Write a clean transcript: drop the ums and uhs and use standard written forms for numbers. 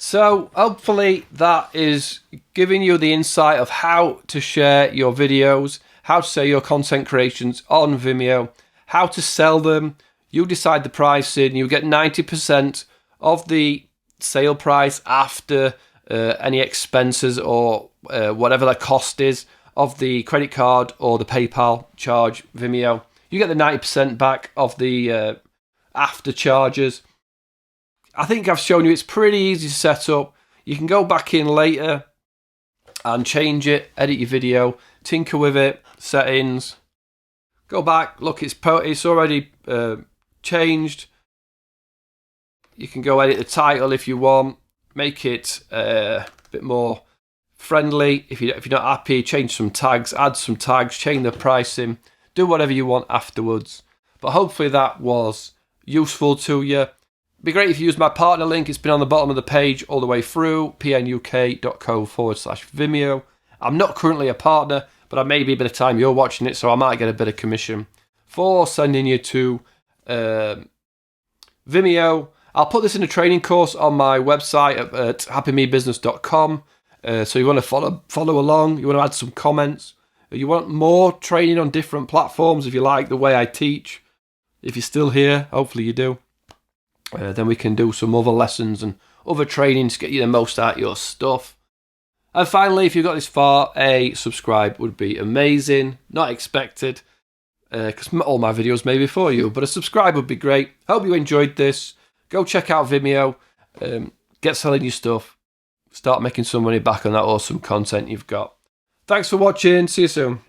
So hopefully that is giving you the insight of how to share your videos, how to share your content creations on Vimeo, how to sell them. You decide the pricing. You get 90% of the sale price after any expenses or whatever the cost is of the credit card or the PayPal charge Vimeo. You get the 90% back of the after charges. I think I've shown you it's pretty easy to set up. You can go back in later and change it, edit your video, tinker with it, settings. Go back, look, it's already changed. You can go edit the title if you want, make it a bit more friendly. If you're not happy, change some tags, add some tags, change the pricing, do whatever you want afterwards. But hopefully that was useful to you. It'd be great if you use my partner link. It's been on the bottom of the page all the way through, pnuk.co/Vimeo. I'm not currently a partner, but I may be by the time you're watching it, so I might get a bit of commission for sending you to Vimeo. I'll put this in a training course on my website at happymebusiness.com. So you want to follow along, you want to add some comments, you want more training on different platforms if you like the way I teach. If you're still here, hopefully you do. Then we can do some other lessons and other trainings to get you the most out of your stuff. And finally, if you've got this far, a subscribe would be amazing. Not expected, because all my videos may be for you, but a subscribe would be great. Hope you enjoyed this. Go check out Vimeo, get selling your stuff, start making some money back on that awesome content you've got. Thanks for watching. See you soon.